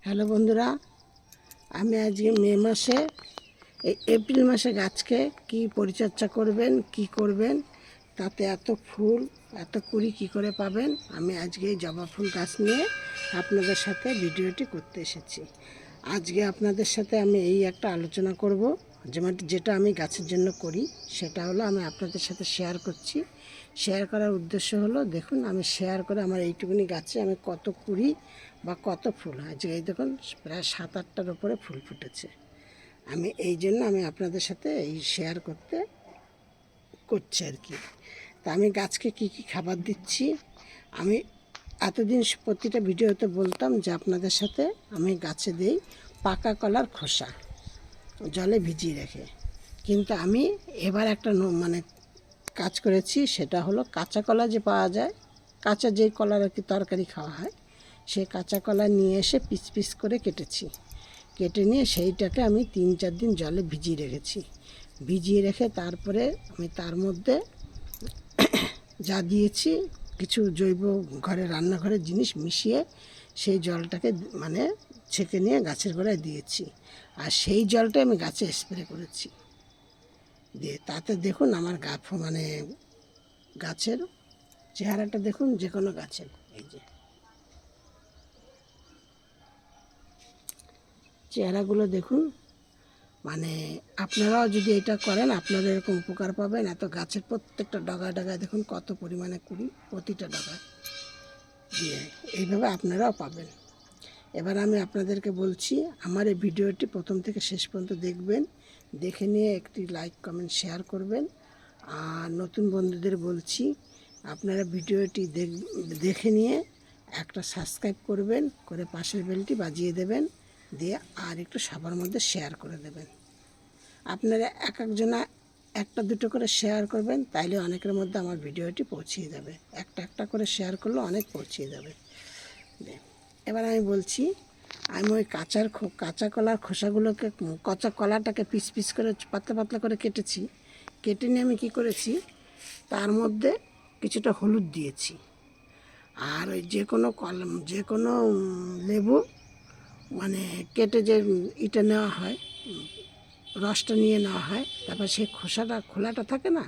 Hello বন্ধুরা, আমি আজকে মে মাসে এই এপ্রিল মাসে গাছকে কি পরিচর্যা করবেন, কি করবেন, তাতে এত ফুল এত কুড়ি কী করে পাবেন, আমি আজকে এই জবা ফুল গাছ নিয়ে আপনাদের সাথে ভিডিওটি করতে এসেছি। আজকে আপনাদের সাথে আমি এই একটা আলোচনা করব, যেটা আমি গাছের জন্য করি, সেটা হলো আমি আপনাদের সাথে শেয়ার করছি। শেয়ার করার উদ্দেশ্য হলো, দেখুন আমি শেয়ার করে আমার এইটুকুনি গাছে আমি কত কুড়ি বা কত ফুল হয়। যে এই দেখুন প্রায় 7-8টার উপরে ফুল ফুটেছে। আমি এই জন্য আমি আপনাদের সাথে এই শেয়ার করছি আর কি। তা আমি গাছকে কি কি খাবার দিচ্ছি, আমি এতদিন প্রতিটা ভিডিওতে বলতাম যে আপনাদের সাথে আমি গাছে দিই পাকা কলার খোসা জলে ভিজিয়ে রেখে, কিন্তু আমি এবার একটা কাজ করেছি, সেটা হলো কাঁচা কলা যে পাওয়া যায়, কাঁচা যেই কলার আর কি তরকারি খাওয়া হয়, সেই কাঁচা কলা নিয়ে এসে পিস পিস করে কেটে নিয়ে সেইটাকে আমি 3-4 দিন জলে ভিজিয়ে রেখেছি। ভিজিয়ে রেখে তারপরে আমি তার মধ্যে যা দিয়েছি, কিছু জৈব রান্নাঘরের জিনিস মিশিয়ে সেই জলটাকে ছেঁকে নিয়ে গাছের গোড়ায় দিয়েছি, আর সেই জলটাই আমি গাছে স্প্রে করেছি। দিয়ে তাতে দেখুন আমার গাছের চেহারাটা দেখুন, যে কোনো গাছের এই যে চেহারাগুলো দেখুন। আপনারাও যদি এটা করেন আপনারা এরকম উপকার পাবেন। এত গাছের প্রত্যেকটা ডগায় দেখুন কত পরিমাণে কুড়ি, প্রতিটা ডগায় দিয়ে এইভাবে আপনারাও পাবেন। এবার আমি আপনাদেরকে বলছি, আমার এই ভিডিওটি প্রথম থেকে শেষ পর্যন্ত দেখবেন, দেখে নিয়ে একটি লাইক কমেন্ট শেয়ার করবেন। আর নতুন বন্ধুদের বলছি, আপনারা ভিডিওটি দেখে নিয়ে একটা সাবস্ক্রাইব করবেন, করে পাশের বেলটি বাজিয়ে দেবেন, দিয়ে আর একটু সবার মধ্যে শেয়ার করে দেবেন। আপনারা একজনা একটা দুটো করে শেয়ার করবেন, তাইলে অনেকের মধ্যে আমার ভিডিওটি পৌঁছিয়ে যাবে। একটা করে শেয়ার করলে অনেক পৌঁছিয়ে যাবে। এবার আমি বলছি, আমি ওই কাঁচা কলার খোসাগুলোকে, কাঁচা কলাটাকে পিস পিস করে পাতলা পাতলা করে কেটে নিয়ে আমি কী করেছি, তার মধ্যে কিছুটা হলুদ দিয়েছি। আর ওই যে কোনো লেবু কেটে যে ইটা নেওয়া হয়, রসটা নিয়ে নেওয়া হয়, তারপর সেই খোলাটা থাকে না,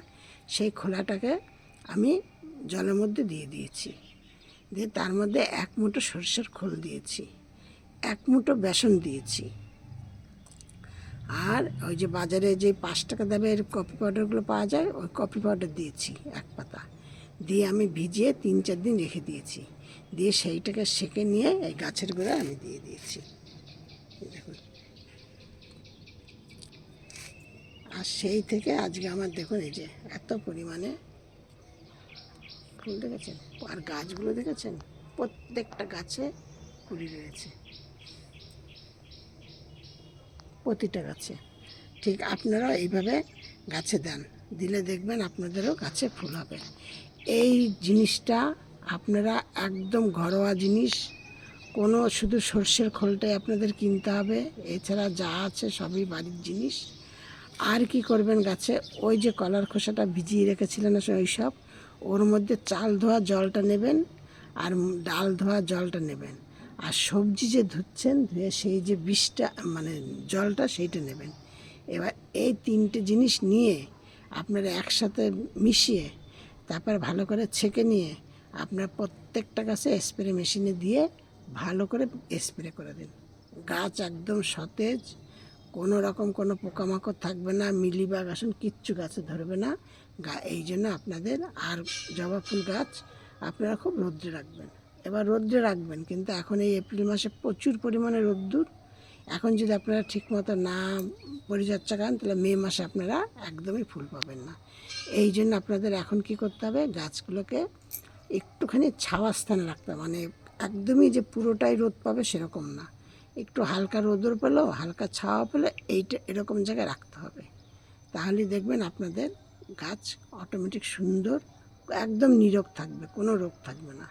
সেই খোলাটাকে আমি জলের মধ্যে দিয়ে দিয়েছি। দিয়ে তার মধ্যে 1 মুঠো সরষের খোল দিয়েছি, 1 মুঠো বেসন দিয়েছি, আর ওই যে বাজারে যে 5 টাকা দামের কফি পাউডারগুলো পাওয়া যায়, ওই কফি পাউডার দিয়েছি 1 পাতা। দিয়ে আমি ভিজিয়ে 3-4 দিন রেখে দিয়েছি। দিয়ে সেইটাকে সেঁকে নিয়ে এই গাছের গোড়ায় আমি দিয়ে দিয়েছি, দেখুন। আর সেই থেকে আজকে আমার দেখুন এই যে এত পরিমাণে ফুল দেখেছেন, আর গাছগুলো দেখেছেন, প্রত্যেকটা গাছে কুড়ি রয়েছে, প্রতিটা গাছে। ঠিক আপনারাও এইভাবে গাছে দিলে দেখবেন আপনাদেরও গাছে ফুল হবে। এই জিনিসটা আপনারা একদম ঘরোয়া জিনিস, কোনো শুধু সর্ষের খোলটাই আপনাদের কিনতে হবে, এছাড়া যা আছে সবই বাড়ির জিনিস। আর কি করবেন, গাছে ওই যে কলার খোসাটা ভিজিয়ে রেখেছিলেন ওই সব, ওর মধ্যে চাল ধোয়া জলটা নেবেন, আর ডাল ধোয়া জলটা নেবেন, আর সবজি যে ধুয়ে সেই যে বিষটা জলটা সেইটা নেবেন। এবার এই 3টে জিনিস নিয়ে আপনারা একসাথে মিশিয়ে তারপর ভালো করে ছেঁকে নিয়ে আপনার প্রত্যেকটা গাছে স্প্রে মেশিনে দিয়ে ভালো করে স্প্রে করে দিন। গাছ একদম সতেজ, কোনো রকম কোনো পোকামাকড় থাকবে না, মিলিবাগ আসুন কিচ্ছু গাছে ধরবে না। এই জন্য আপনাদের, আর জবা ফুল গাছ আপনারা খুব রৌদ্রে রাখবেন। এবার রৌদ্রে রাখবেন, কিন্তু এখন এই এপ্রিল মাসে প্রচুর পরিমাণে রোদ্দুর। এখন যদি আপনারা ঠিকমতো না পরিচর্যা করেন, তাহলে মে মাসে আপনারা একদমই ফুল পাবেন না। এই জন্য আপনাদের এখন কি করতে হবে, গাছগুলোকে একটুখানি ছাওয়া স্থানে রাখতে হবে। একদমই যে পুরোটাই রোদ পাবে সেরকম না, একটু হালকা রোদর পেলো, হালকা ছাওয়া পেলে এইটা এরকম জায়গায় রাখতে হবে। তাহলে দেখবেন আপনাদের গাছ অটোমেটিক সুন্দর, একদম নীরোগ থাকবে, কোনো রোগ থাকবে না।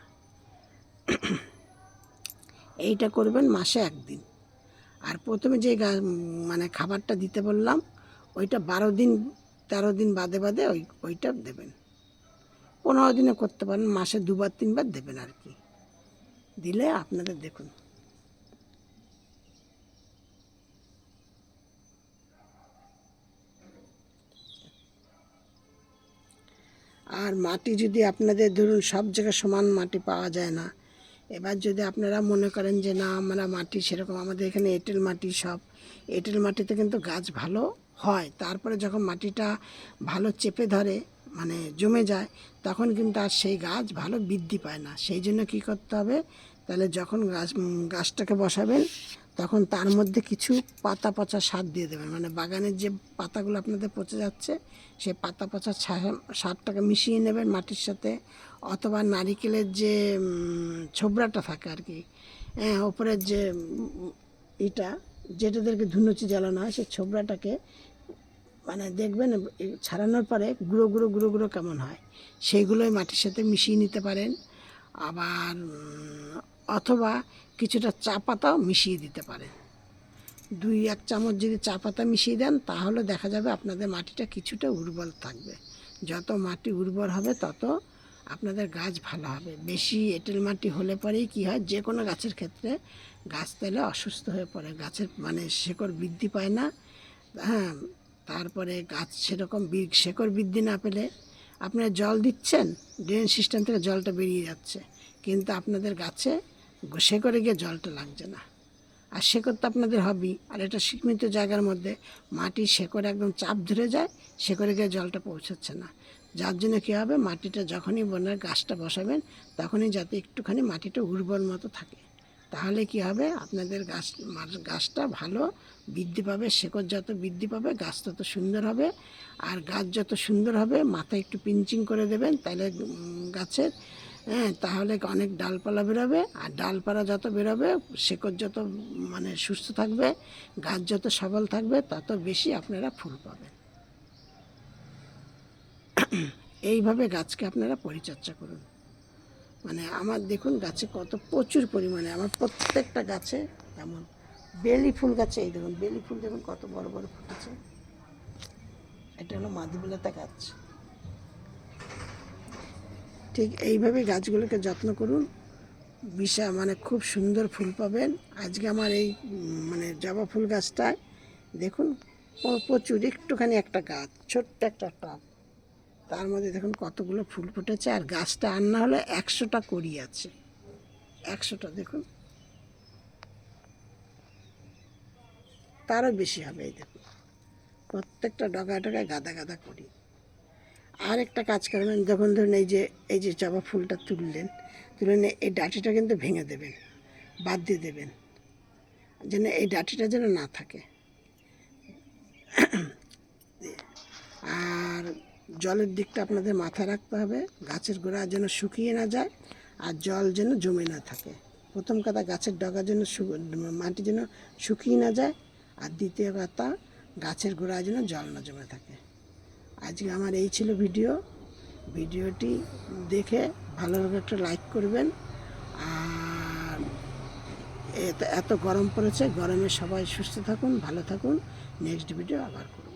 এইটা করবেন মাসে 1 দিন। আর প্রথমে যে খাবারটা দিতে বললাম, ওইটা 12 দিন 13 দিন বাদে বাদে ওইটা দেবেন। 15 দিনে করতে পারেন, মাসে 2-3 বার দেবেন আর কি। দিলে আপনাদের দেখুন আর মাটি যদি আপনাদের ধরুন সব জায়গায় সমান মাটি পাওয়া যায় না, এবার যদি আপনারা মনে করেন যে না আমরা মাটি সেরকম, আমাদের এখানে এঁটেল মাটি, সব এঁটেল মাটিতে কিন্তু গাছ ভালো হয়, তারপরে যখন মাটিটা ভালো চেপে ধরে মানে জমে যায় তখন কিন্তু আর সেই গাছ ভালো বৃদ্ধি পায় না। সেই জন্য কী করতে হবে, তাহলে যখন গাছটাকে বসাবেন তখন তার মধ্যে কিছু পাতা পচা সার দিয়ে দেবেন, মানে বাগানের যে পাতাগুলো আপনাদের পচে যাচ্ছে সেই পাতা পচা সারটাকে মিশিয়ে নেবেন মাটির সাথে, অথবা নারিকেলের যে ছোবড়াটা থাকে আর কি, হ্যাঁ ওপরের যে এটা যেটাদেরকে ধুনুচি জ্বালানো হয় সেই ছোবড়াটাকে মানে দেখবেন ছাড়ানোর পরে গুঁড়ো গুঁড়ো গুঁড়ো গুঁড়ো কেমন হয়, সেইগুলোই মাটির সাথে মিশিয়ে নিতে পারেন। আবার অথবা কিছুটা চা পাতাও মিশিয়ে দিতে পারেন। 2-1 চামচ যদি চা পাতা মিশিয়ে দেন তাহলে দেখা যাবে আপনাদের মাটিটা কিছুটা উর্বর থাকবে। যত মাটি উর্বর হবে তত আপনাদের গাছ ভালো হবে। বেশি এঁটেল মাটি হলে পরেই কী হয়, যে কোনো গাছের ক্ষেত্রে গাছ তাহলে অসুস্থ হয়ে পড়ে, গাছের মানে শেকড় বৃদ্ধি পায় না, হ্যাঁ। তারপরে গাছ সেরকম শেকড় বৃদ্ধি না পেলে আপনারা জল দিচ্ছেন, ড্রেন সিস্টেম থেকে জলটা বেরিয়ে যাচ্ছে, কিন্তু আপনাদের গাছে শেকড়ে গিয়ে জলটা লাগছে না। আর শেকড় তো আপনাদের হবেই, আর এটা সীমিত জায়গার মধ্যে মাটির শেকড় একদম চাপ ধরে যায়, শেকড়ে গিয়ে জলটা পৌঁছাচ্ছে না। যার জন্য কী হবে, মাটিটা যখনই গাছটা বসাবেন তখনই যাতে একটুখানি মাটিটা উর্বর মতো থাকে, তাহলে কি হবে আপনাদের গাছটা ভালো বৃদ্ধি পাবে। শেকড় যত বৃদ্ধি পাবে গাছ তত সুন্দর হবে, আর গাছ যত সুন্দর হবে মাথায় একটু পিঞ্চিং করে দেবেন তাহলে গাছের, হ্যাঁ, তাহলে অনেক ডালপালা বেরোবে, আর ডালপালা যত বেরোবে শেকড় যত মানে সুস্থ থাকবে, গাছ যত সবল থাকবে তত বেশি আপনারা ফুল পাবেন। এইভাবে গাছকে আপনারা পরিচর্যা করুন। মানে আমার দেখুন গাছে কত প্রচুর পরিমাণে, আমার প্রত্যেকটা গাছে এমন বেলি ফুল গাছে, এই দেখুন বেলি ফুল দেখুন কত বড় বড় ফুটেছে, এটা হলো মাধবীলতা গাছ। ঠিক এইভাবে গাছগুলোকে যত্ন করুন, মানে খুব সুন্দর ফুল পাবেন। আজকে আমার এই মানে জবা ফুল গাছটায় দেখুন প্রচুর, একটুখানি একটা গাছ, ছোট্ট একটা টব, তার মধ্যে দেখুন কতগুলো ফুল ফুটেছে, আর গাছটা আর না হলে 100টা কড়ি আছে, 100টা দেখুন, তারও বেশি হবে। এই দেখুন প্রত্যেকটা ডগায় ডগায় গাদা গাদা করি। আর একটা কাজ করবেন, যখন ধরুন এই যে জবা ফুলটা তুলে নিয়ে এই ডাঁটিটা কিন্তু ভেঙে দেবেন, বাদ দিয়ে দেবেন, যেন এই ডাঁটিটা যেন না থাকে। আর জলের দিকটা আপনাদের মাথায় রাখতে হবে, গাছের গোড়া যেন শুকিয়ে না যায় আর জল যেন জমে না থাকে। প্রথম কথা গাছের ডগা যেন মাটি যেন শুকিয়ে না যায়, আর দ্বিতীয় কথা গাছের গোড়া যেন জল না জমে থাকে। আজকে আমার এই ছিল ভিডিওটি দেখে ভালোভাবে একটা লাইক করবেন। আর এত গরম পড়েছে, গরমে সবাই সুস্থ থাকুন, ভালো থাকুন। নেক্সট ভিডিও আবার করুন।